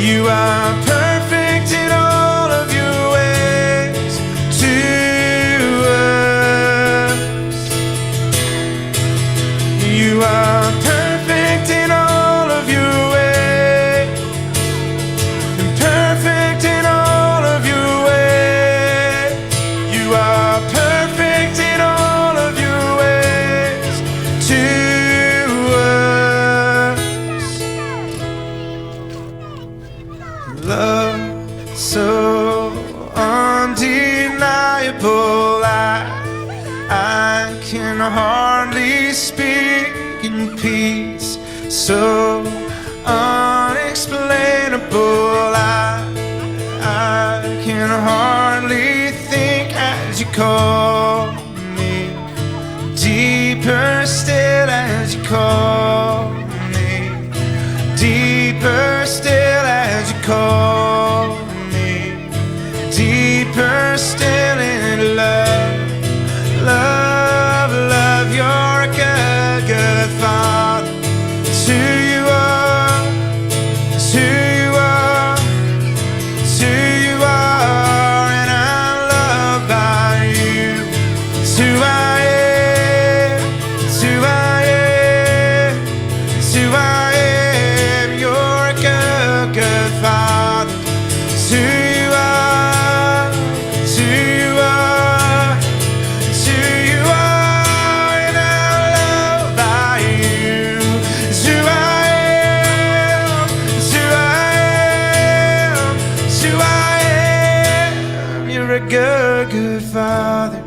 You are perfect in all of your ways to us. You are perfect in all of your ways, and perfect in all of your ways. You are perfect in all of your ways to us. Love so undeniable, I can hardly speak in peace. So unexplainable, I can hardly think as you call me. Deeper still as you call me. Deeper still as you call me. Deeper still in love. Love, love, you're a good, good Father. It's who you are. It's who you are. It's who you are. And I'm loved by you. It's who I am. It's who I am. It's who I am. You're a good, good Father. It's who you are. It's who you are. It's who you are. And I'm loved by you. It's who I am. It's who I am. It's who I am. You're a good, good Father.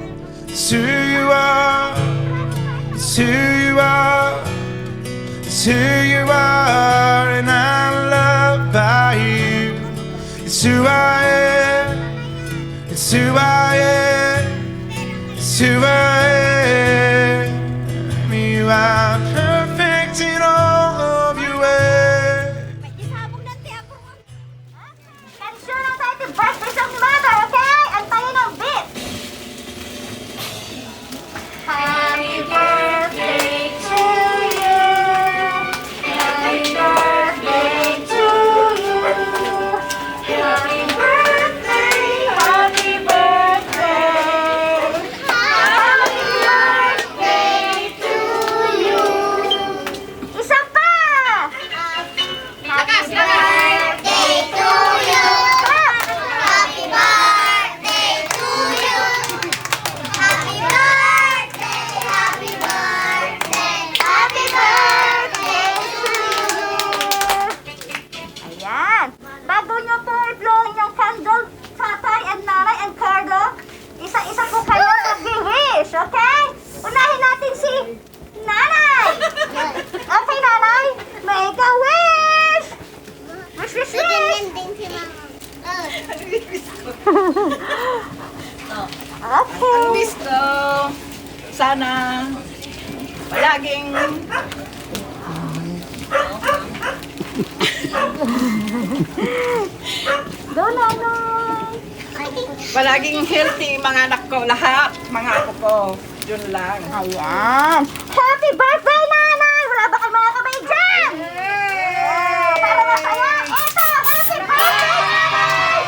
It's who you are. It's who you are. It's who you are. And I'm loved by you. It's who I am. It's who I am. It's who I am. You are perfect in all of your ways. Ensure lang tayo yung birthday sa mother, okay? Antayin ang beat. Happy birthday to you. Happy birthday to you. Happy birthday, happy birthday. Happy birthday to you. Isa pa! Happy birthday to you. Happy birthday to you. Happy birthday, happy birthday, happy birthday to you. Ayan. Bago nyo po i-blow yung candle, tatay and nanay and Carlo, isa-isa po kayo mag-wish, okay? Unahin natin si nanay. Okay, nanay? Make a wish! Wish, wish, wish! Okay. Ang wish ko, sana palaging Go, nanay! palaging healthy mga anak ko lahat, mga apo ko. Yun lang. Ayan. Happy birthday, nanay! Wala ba kayo mga kamay dyan? Para masaya. Eto, happy birthday, nanay!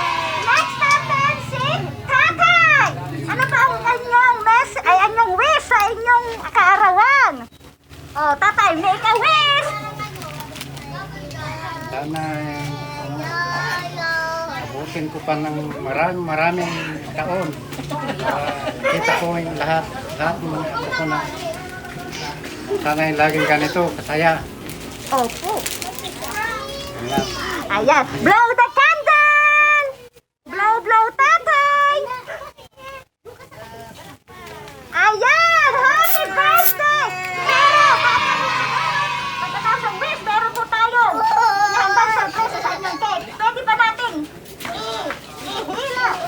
Next natin si tatay. Ano ba ang anyong wish sa inyong kaarawan? Oh, tatay, make a wish! Sana abutin ko pa ng maraming taon. Kita ko yung lahat ng ako ko na sana yung laging ganito, kasaya. Opo. Ayan. Ayan. Blow the candle! Blow, blow, tatay! Ayan! Happy birthday! Pero, pagkatapos ng wish, meron po tayong hambang surprise sa inyong cake. Pwede ba natin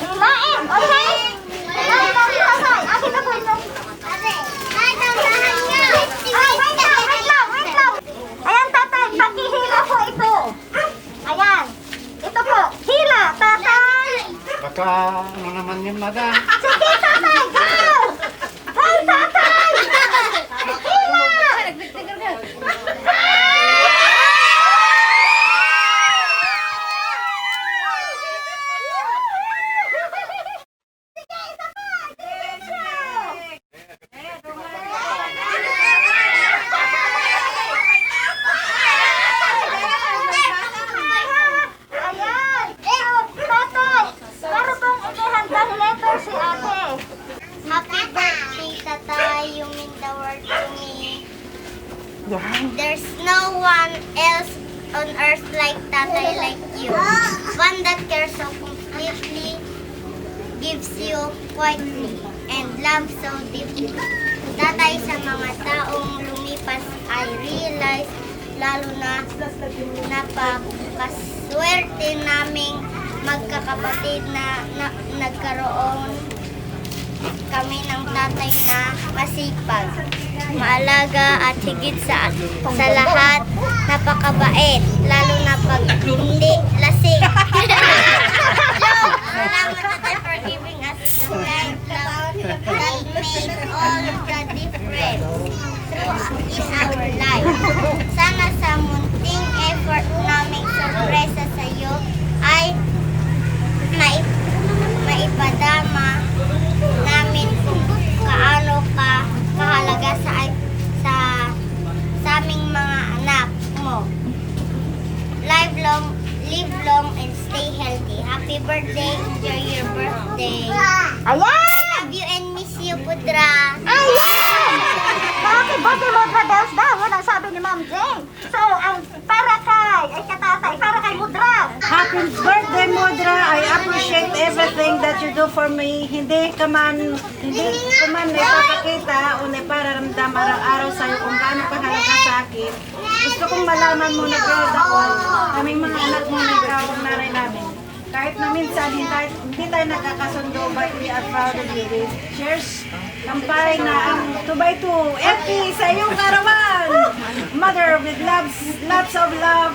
hilain? Okay? Hilain natin, tatay. Akin na po inyong... Ay, wait lang. Ayan, tatay. Pakihila po ito. Ayan. Ayan. There's no one else on earth like tatay like you. One that cares so completely, gives you quietly, and loves so deeply. Tatay, sa mga taong lumipas, I realize, lalo na napakaswerte naming magkakapatid na nagkaroon kami ng tatay na masipag, maalaga at higit sa lahat, napakabait, lalo na pag hindi lasing. Salamat Tatay for giving us the kind love that made all the difference in our life. Sana sa munting effort naming sorpresa sa iyo ay maipadama namin kung kaano ka kahalaga sa aming mga anak mo. Live long and stay healthy. Happy birthday, enjoy your birthday. Ayan! I love you and miss you, Pudra. Ayan! Happy birthday, Mudra Bells daw. Yan ang sabi ni Ma'am Jane. So, para kay Mudra. Happy birthday, Mudra. I appreciate everything that you do for me. Hindi ko man ipapakita o ipararamdam araw-araw sa'yo kung gaano kahalaga sa akin. Gusto kong malaman mo na proud ako. Kaming mga anak mo na ikaw ang nanay namin. Kahit na minsan, hindi tayo nakakasundo, but we are proud of you. Cheers! Kampay na ang 2x2. Empty sa iyong karawan! Mother with lots of love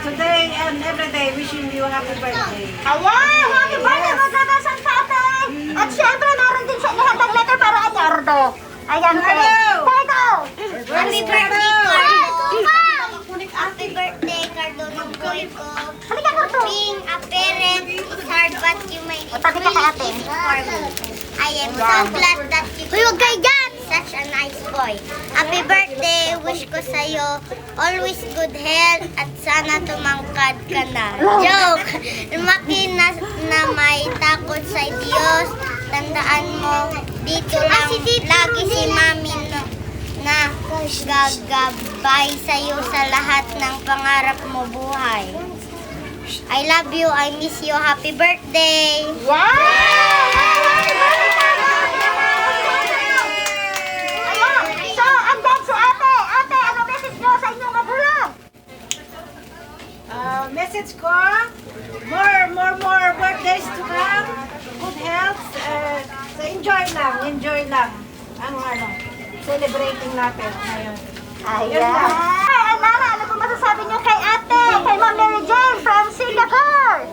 today and every day. Wishing you a happy birthday. Ayan! Happy birthday, Mudra Bells ang tatay. At syempre, naroon din siya nihandang letter para kay Yardo. Ayan, Cardo! Happy birthday, Cardo! Happy birthday, Cardo, ng boy ko. Halika, Cardo. Being a parent is hard, but you made it Tabi ka kay ate. easy for me. I am so glad that you got such a nice boy. Happy birthday! Wish ko sa'yo always good health at sana tumangkad ka na. Joke! Lumaki na may takot sa Diyos. Tandaan mo, dito lang lagi si Mami na gagabay sa'yo sa lahat ng pangarap mo buhay. I love you, I miss you, happy birthday! Ayan. So, andyan si ate. Ate, ano message nyo sa inyong magulang? Message ko, more birthdays to come, good health, so enjoy lang ang celebrating natin ngayon. Ayan. Ay, Nana, ano po masasabi nyo kay ate? Kay Ma'am Mary Jane from Singapore.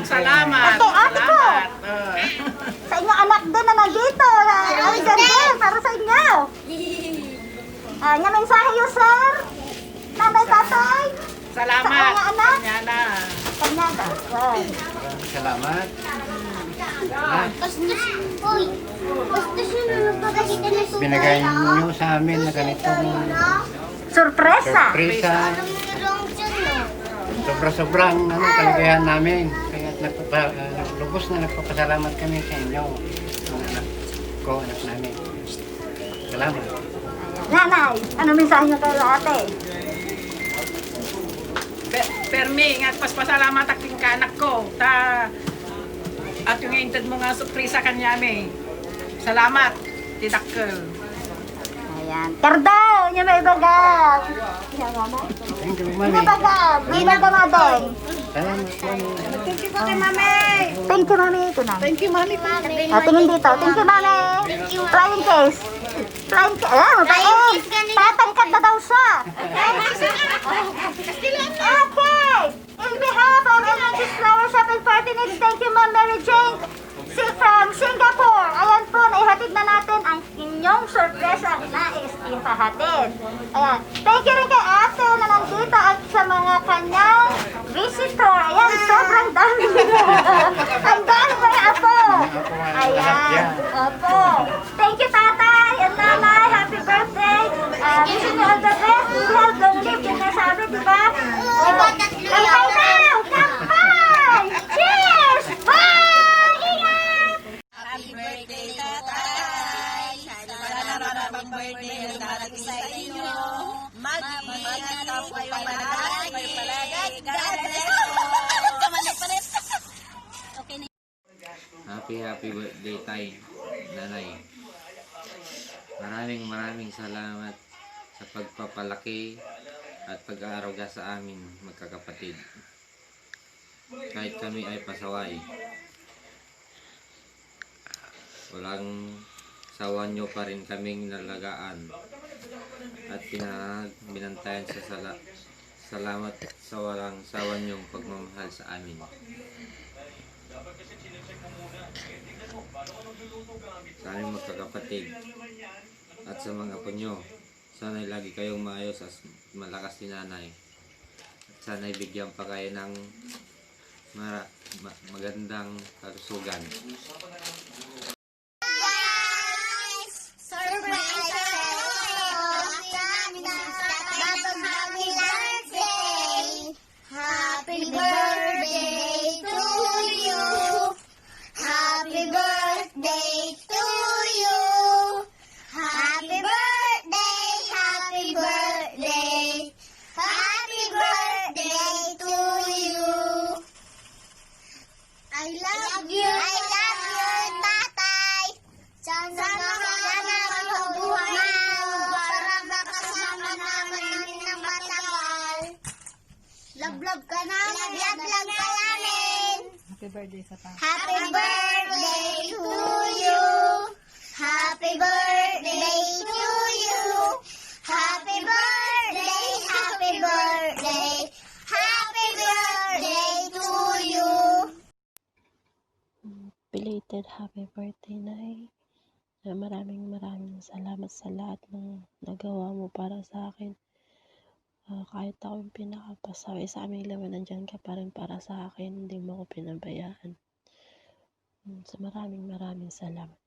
Salamat. Ate, ate ko. Salamat. Sa inyong anak din na nandito. Ay, din para sa inyo. Nga mensahe yun, sir? Nanay, tatay? Salamat. Sa mga anak? Yana. Kanyaga. Right. Salamat. Binigay niyo sa amin na ganitong Surpresa. sorpresa. Sobra-sobrang kaligayahan namin. Kaya lubos na nagpapasalamat kami sa inyo. Mga anak ko, anak namin. Salamat. Nanay, ano mensahe nyo kay ate? Permi, ingat paspasalamat aking kaanak ko. At yung intend mo nga surpresa kanya may. Salamat, tidakkel. Ayan. Cardo, niya may bagag. Yan, mama. Thank you, May Mami. bagag. May bagag natin. Salamat, Mami. Thank you po kay Mami. Thank you, mami. Ito na. Thank you, Mami. Tingin dito. Thank you, mami. Flying case. Flying case. Ayan, mabait. Tatangkad na daw siya. Okay. In behalf of Atlantis Flower Shop and Party Needs, thank you, Ma'am Mary Jane from Singapore. Ayan po, naihatid na natin ang inyong sorpresa na ipahatid. Ayan. Thank you rin kay ate na nandito at sa mga kanyang visitor. Ayan, sobrang dami. Ang dami mo yung apo. Ayan. Opo. Thank you, tatay and nanay. Happy birthday. Wishing you all the best. Health, long live. Yung nasabi, di ba? Kampay now! Kampay! Cheers! Bye! Ingat! Happy birthday, tatay! Sana naman ang birthday na darating sa inyo. kayo palagi. God bless you. Kamalit-palit. Okay na. Happy birthday tay, nanay. Maraming salamat sa pagpapalaki at pag-aaruga sa amin magkakapatid. Kahit kami ay pasaway, walang sawa nyo pa rin kaming nalagaan at binantayan sa salamat sa walang sawa nyong pagmamahal sa amin. Sa aming magkakapatid at sa mga apo nyo, sana'y lagi kayong maayos at malakas ni nanay. At sana'y bigyan pa kayo ng magandang kalusugan. Happy birthday to you. Happy birthday to you. Happy birthday, happy birthday. Happy birthday to you. I love you. I love you, tatay. Sana mabuhay mo para makasama namin ng matagal. Love ka namin. Love ka namin. Happy birthday sa pa. Happy birthday to you. Happy birthday to you. Happy birthday, happy birthday. Happy birthday to you. Belated happy birthday, Nay. Maraming salamat sa lahat ng nagawa mo para sa akin. Kahit ako yung pinakapasaway sa aming laman, nandyan ka pa rin para sa akin. Hindi mo ako pinabayaan. So maraming salamat.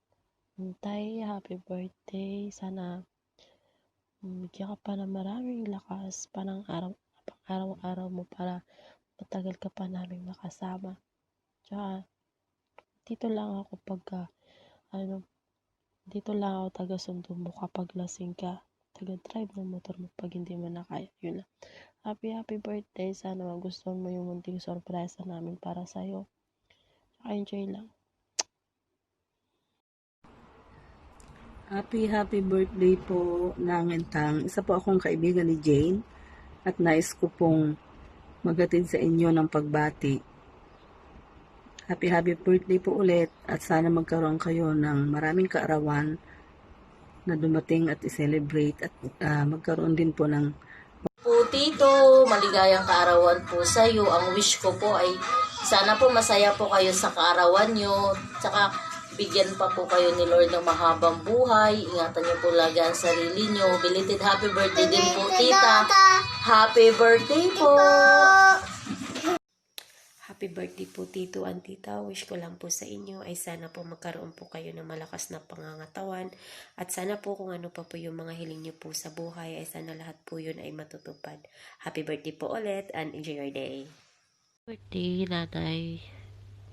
Tay, happy birthday. Sana bigyan ka pa ng maraming lakas pa ng araw-araw mo para matagal ka pa namin makasama. Tsaka, dito lang ako dito lang ako taga-sundo mo kapag lasing ka. Taga-drive ng motor mo pag hindi mo na kaya. Yun lang. Happy birthday. Sana magustuhan mo yung munting sorpresa namin para sa'yo. Tsaka enjoy lang. Happy birthday po ng Entang. Isa po akong kaibigan ni Jane at nais ko pong magatid sa inyo ng pagbati. Happy birthday po ulit at sana magkaroon kayo ng maraming kaarawan na dumating at i-celebrate at magkaroon din po ng po Tito, maligayang kaarawan po sa iyo. Ang wish ko po ay sana po masaya po kayo sa kaarawan nyo. Tsaka bigyan pa po kayo ni Lord ng mahabang buhay. Ingatan nyo po lagi ang sarili nyo. Belated happy birthday din po, Tita. Happy birthday po! Happy birthday po, Tito and Tita. Wish ko lang po sa inyo ay sana po magkaroon po kayo ng malakas na pangangatawan at sana po kung ano pa po yung mga hiling nyo po sa buhay ay sana lahat po yun ay matutupad. Happy birthday po ulit and enjoy your day. Birthday, nanay,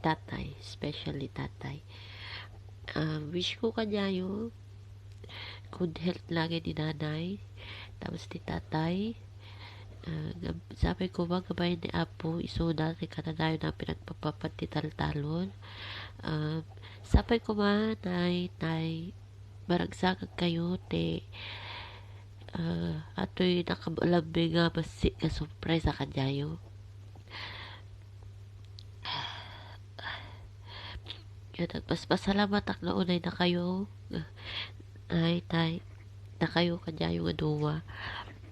tatay, especially tatay. Wish ko kanya yung good health lagi ni nanay, tapos ni tatay. Sabi ko ba gabay ni Apo isuda ni kanadayo na pinagpapapatital-talon. Sabi ko ba nay maragsakan kayo te ato'y nakamalambing nga masi ka surprise sa kanyayo. Yun, mas masalamat ak naunay na kayo ay na kayo kanyayo nga duwa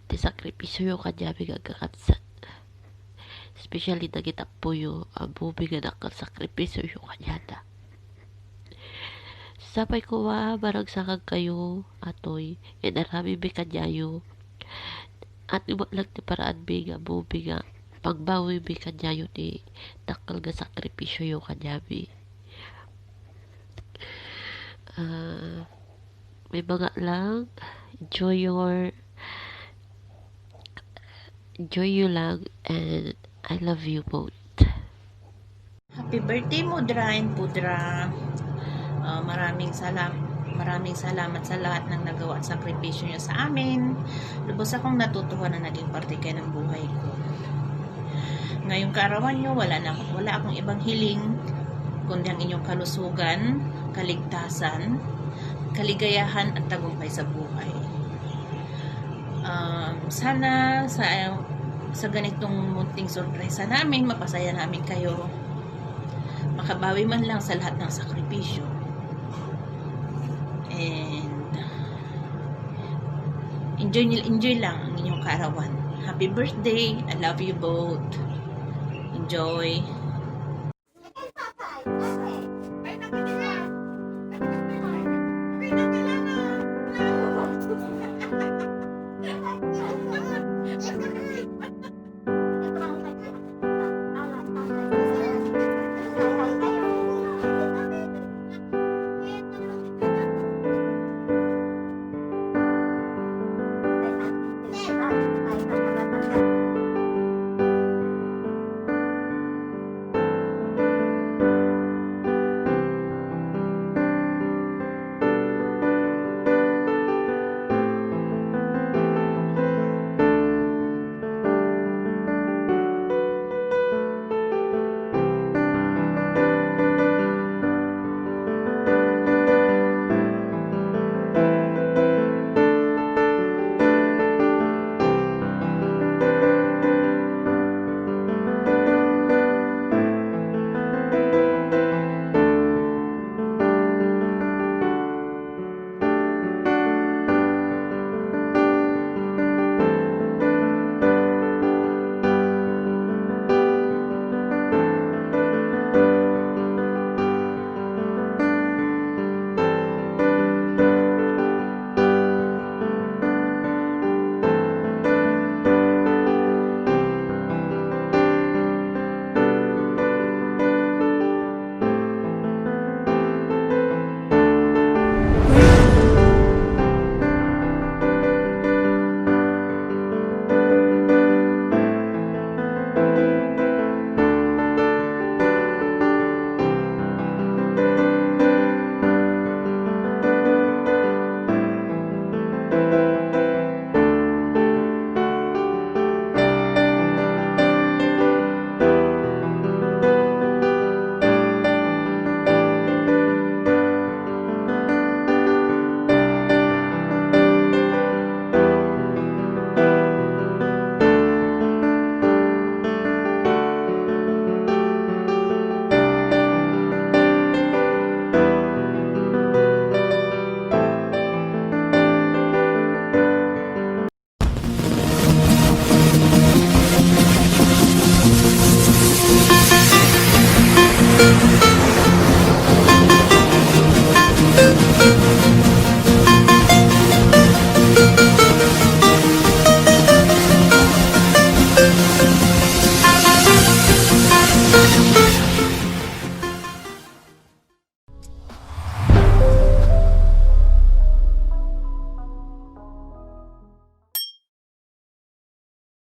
ti sakripisyo yung kanyabi gagakatsan, especially nagitak po yung abubi nga nakasakripisyo yung kanyata. Sabay ko maragsakan kayo atoy inarami mi kanyayo at iwag ti paraan mi nga abubi nga pagbawi mi kanyayo ni nakal nga sakripisyo yung kanyabi. May mga lang enjoy you lang and I love you both. Happy birthday, Mudra and Pudra. Maraming Maraming salamat sa lahat ng nagawa at sakripisyo niyo sa amin. Lubos akong natutuwa na naging parte kayo ng buhay ko. Ngayong kaarawan niyo, wala akong ibang hiling kundi ang inyong kalusugan, kaligtasan, kaligayahan at tagumpay sa buhay. Sana sa ganitong munting sorpresa namin, mapasaya namin kayo. Makabawi man lang sa lahat ng sakripisyo. And enjoy lang ang inyong kaarawan. Happy birthday! I love you both. Enjoy!